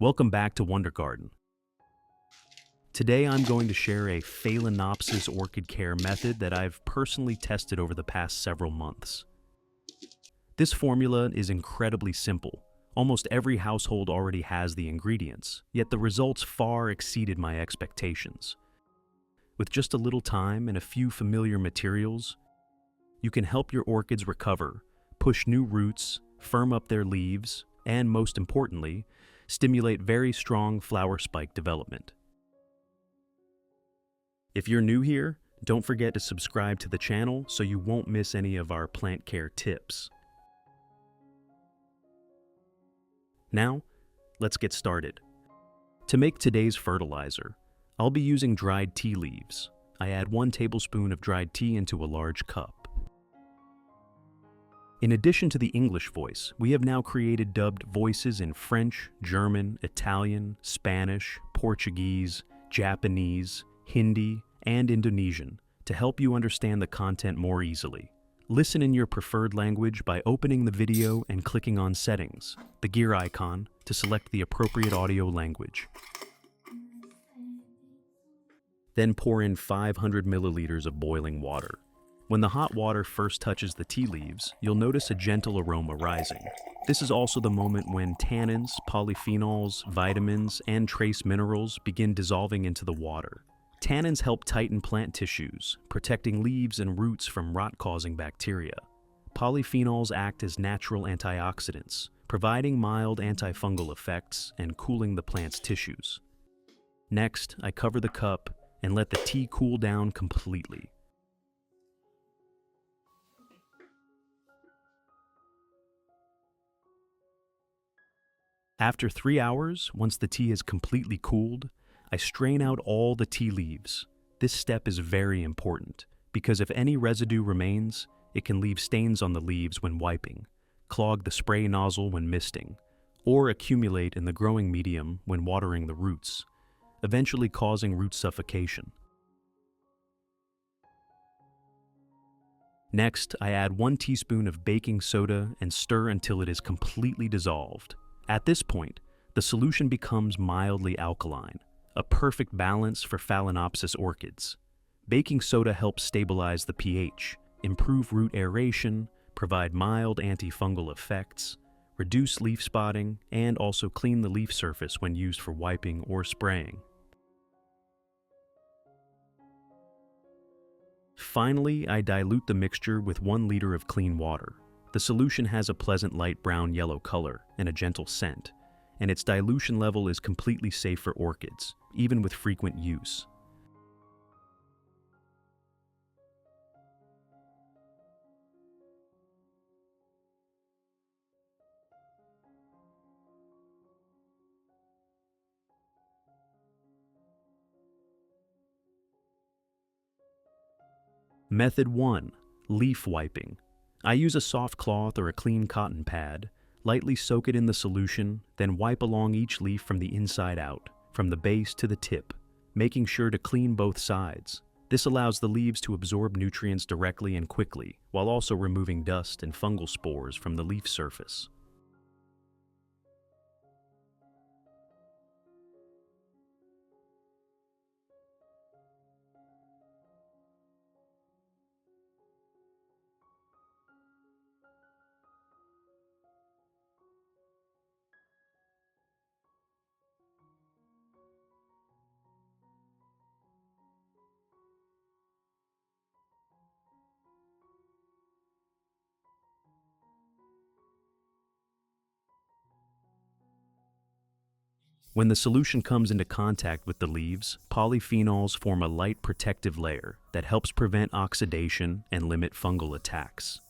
Welcome back to Wonder Garden. Today I'm going to share a Phalaenopsis orchid care method that I've personally tested over the past several months. This formula is incredibly simple. Almost every household already has the ingredients, yet the results far exceeded my expectations. With just a little time and a few familiar materials, you can help your orchids recover, push new roots, firm up their leaves, and most importantly, stimulate very strong flower spike development. If you're new here, don't forget to subscribe to the channel so you won't miss any of our plant care tips. Now, let's get started. To make today's fertilizer, I'll be using dried tea leaves. I add 1 tablespoon of dried tea into a large cup. In addition to the English voice, we have now created dubbed voices in French, German, Italian, Spanish, Portuguese, Japanese, Hindi, and Indonesian to help you understand the content more easily. Listen in your preferred language by opening the video and clicking on Settings, the gear icon, to select the appropriate audio language. Then pour in 500 milliliters of boiling water. When the hot water first touches the tea leaves, you'll notice a gentle aroma rising. This is also the moment when tannins, polyphenols, vitamins, and trace minerals begin dissolving into the water. Tannins help tighten plant tissues, protecting leaves and roots from rot-causing bacteria. Polyphenols act as natural antioxidants, providing mild antifungal effects and cooling the plant's tissues. Next, I cover the cup and let the tea cool down completely. After 3 hours, once the tea is completely cooled, I strain out all the tea leaves. This step is very important because if any residue remains, it can leave stains on the leaves when wiping, clog the spray nozzle when misting, or accumulate in the growing medium when watering the roots, eventually causing root suffocation. Next, I add 1 teaspoon of baking soda and stir until it is completely dissolved. At this point, the solution becomes mildly alkaline, a perfect balance for Phalaenopsis orchids. Baking soda helps stabilize the pH, improve root aeration, provide mild antifungal effects, reduce leaf spotting, and also clean the leaf surface when used for wiping or spraying. Finally, I dilute the mixture with 1 liter of clean water. The solution has a pleasant light brown-yellow color and a gentle scent, and its dilution level is completely safe for orchids, even with frequent use. Method 1. Leaf wiping. I use a soft cloth or a clean cotton pad, lightly soak it in the solution, then wipe along each leaf from the inside out, from the base to the tip, making sure to clean both sides. This allows the leaves to absorb nutrients directly and quickly, while also removing dust and fungal spores from the leaf surface. When the solution comes into contact with the leaves, polyphenols form a light protective layer that helps prevent oxidation and limit fungal attacks.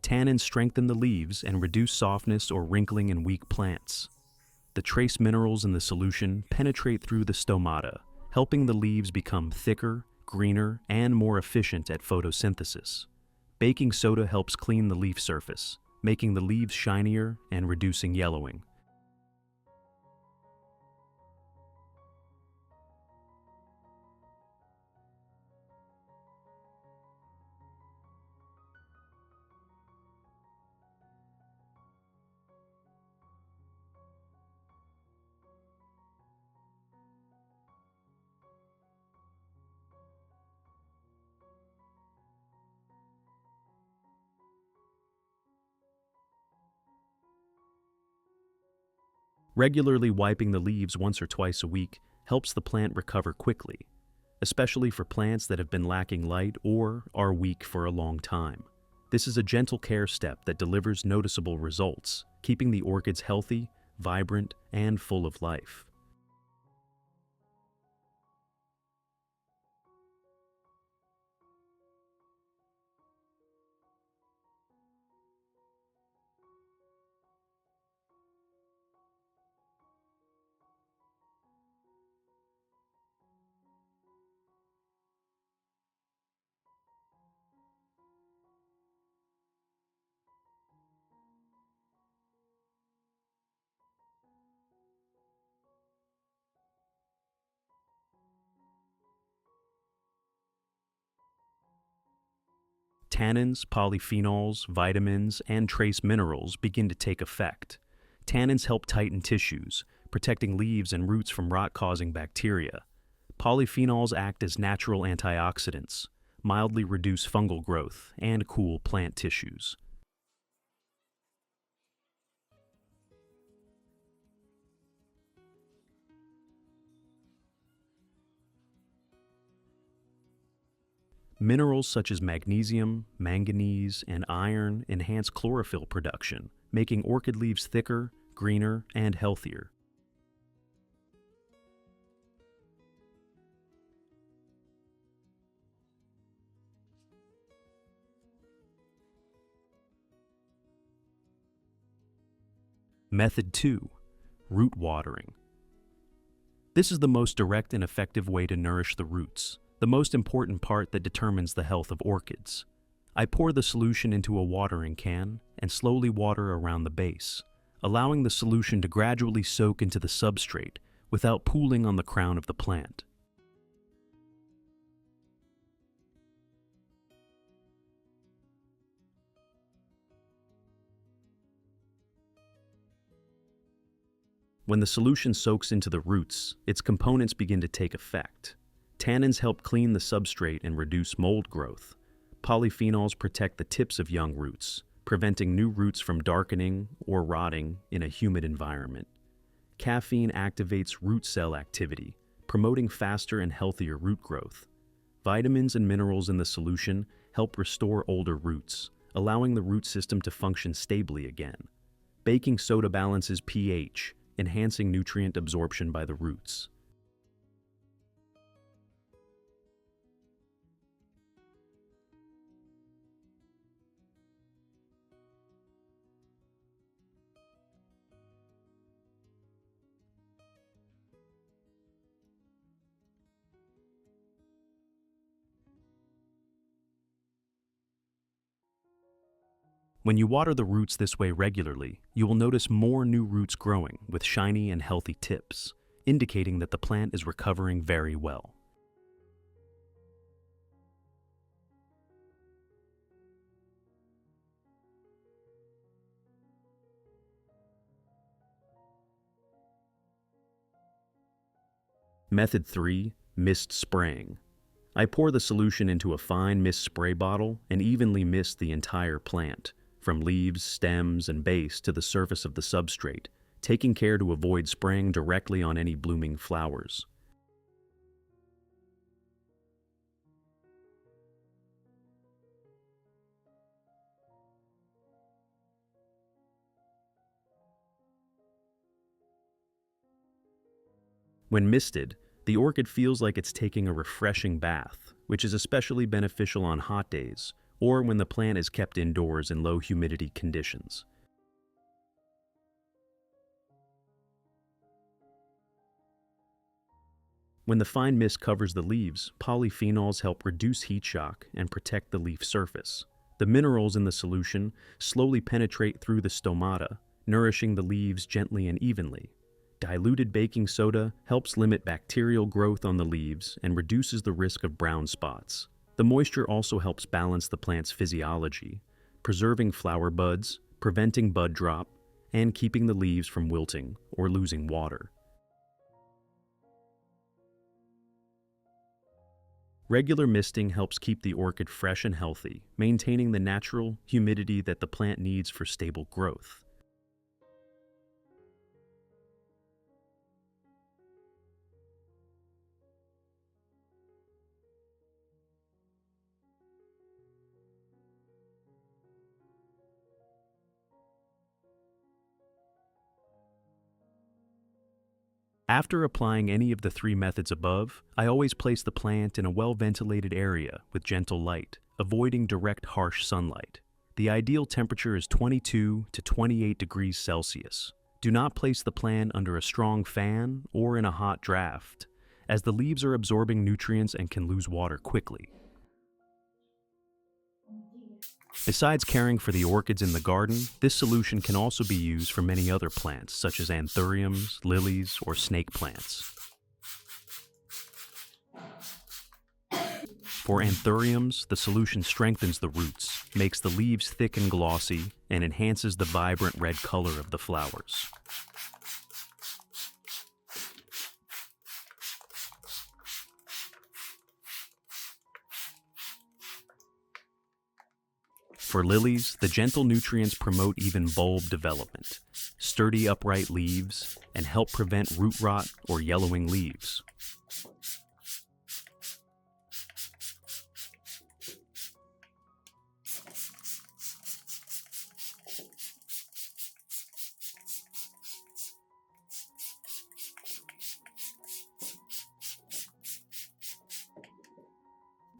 Tannins strengthen the leaves and reduce softness or wrinkling in weak plants. The trace minerals in the solution penetrate through the stomata, helping the leaves become thicker, greener, and more efficient at photosynthesis. Baking soda helps clean the leaf surface, making the leaves shinier and reducing yellowing. Regularly wiping the leaves once or twice a week helps the plant recover quickly, especially for plants that have been lacking light or are weak for a long time. This is a gentle care step that delivers noticeable results, keeping the orchids healthy, vibrant, and full of life. Tannins, polyphenols, vitamins, and trace minerals begin to take effect. Tannins help tighten tissues, protecting leaves and roots from rot-causing bacteria. Polyphenols act as natural antioxidants, mildly reduce fungal growth, and cool plant tissues. Minerals such as magnesium, manganese, and iron enhance chlorophyll production, making orchid leaves thicker, greener, and healthier. Method 2. Root watering. This is the most direct and effective way to nourish the roots, the most important part that determines the health of orchids. I pour the solution into a watering can and slowly water around the base, allowing the solution to gradually soak into the substrate without pooling on the crown of the plant. When the solution soaks into the roots, its components begin to take effect. Tannins help clean the substrate and reduce mold growth. Polyphenols protect the tips of young roots, preventing new roots from darkening or rotting in a humid environment. Caffeine activates root cell activity, promoting faster and healthier root growth. Vitamins and minerals in the solution help restore older roots, allowing the root system to function stably again. Baking soda balances pH, enhancing nutrient absorption by the roots. When you water the roots this way regularly, you will notice more new roots growing with shiny and healthy tips, indicating that the plant is recovering very well. Method 3. Mist spraying. I pour the solution into a fine mist spray bottle and evenly mist the entire plant, from leaves, stems, and base to the surface of the substrate, taking care to avoid spraying directly on any blooming flowers. When misted, the orchid feels like it's taking a refreshing bath, which is especially beneficial on hot days or when the plant is kept indoors in low humidity conditions. When the fine mist covers the leaves, polyphenols help reduce heat shock and protect the leaf surface. The minerals in the solution slowly penetrate through the stomata, nourishing the leaves gently and evenly. Diluted baking soda helps limit bacterial growth on the leaves and reduces the risk of brown spots. The moisture also helps balance the plant's physiology, preserving flower buds, preventing bud drop, and keeping the leaves from wilting or losing water. Regular misting helps keep the orchid fresh and healthy, maintaining the natural humidity that the plant needs for stable growth. After applying any of the three methods above, I always place the plant in a well-ventilated area with gentle light, avoiding direct harsh sunlight. The ideal temperature is 22 to 28 degrees Celsius. Do not place the plant under a strong fan or in a hot draft, as the leaves are absorbing nutrients and can lose water quickly. Besides caring for the orchids in the garden, this solution can also be used for many other plants, such as anthuriums, lilies, or snake plants. For anthuriums, the solution strengthens the roots, makes the leaves thick and glossy, and enhances the vibrant red color of the flowers. For lilies, the gentle nutrients promote even bulb development, sturdy upright leaves, and help prevent root rot or yellowing leaves.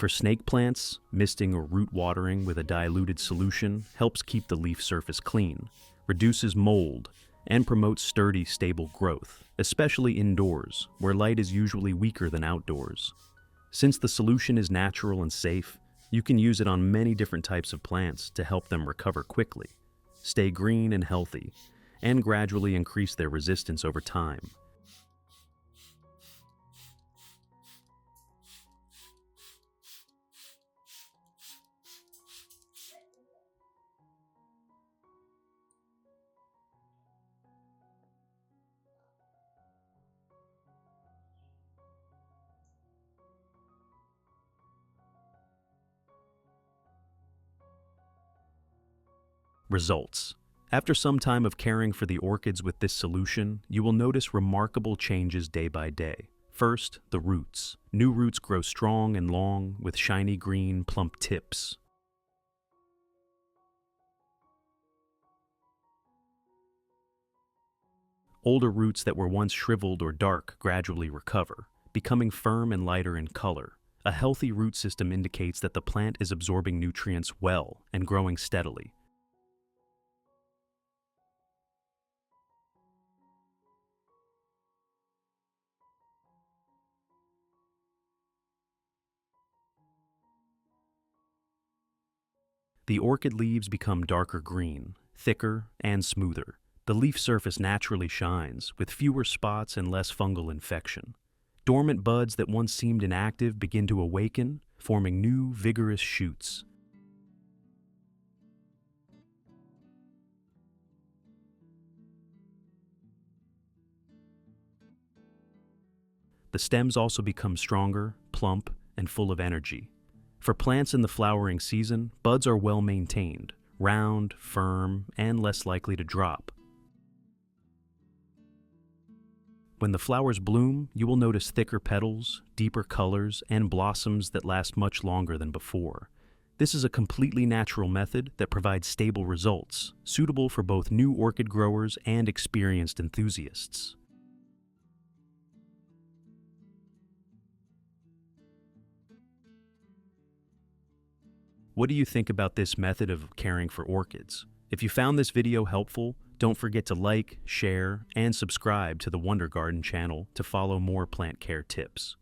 For snake plants, misting or root watering with a diluted solution helps keep the leaf surface clean, reduces mold, and promotes sturdy, stable growth, especially indoors, where light is usually weaker than outdoors. Since the solution is natural and safe, you can use it on many different types of plants to help them recover quickly, stay green and healthy, and gradually increase their resistance over time. Results. After some time of caring for the orchids with this solution, you will notice remarkable changes day by day. First, the roots. New roots grow strong and long with shiny green, plump tips. Older roots that were once shriveled or dark gradually recover, becoming firm and lighter in color. A healthy root system indicates that the plant is absorbing nutrients well and growing steadily. The orchid leaves become darker green, thicker, and smoother. The leaf surface naturally shines, with fewer spots and less fungal infection. Dormant buds that once seemed inactive begin to awaken, forming new, vigorous shoots. The stems also become stronger, plump, and full of energy. For plants in the flowering season, buds are well maintained, round, firm, and less likely to drop. When the flowers bloom, you will notice thicker petals, deeper colors, and blossoms that last much longer than before. This is a completely natural method that provides stable results, suitable for both new orchid growers and experienced enthusiasts. What do you think about this method of caring for orchids? If you found this video helpful, don't forget to like, share, and subscribe to the Wonder Garden channel to follow more plant care tips.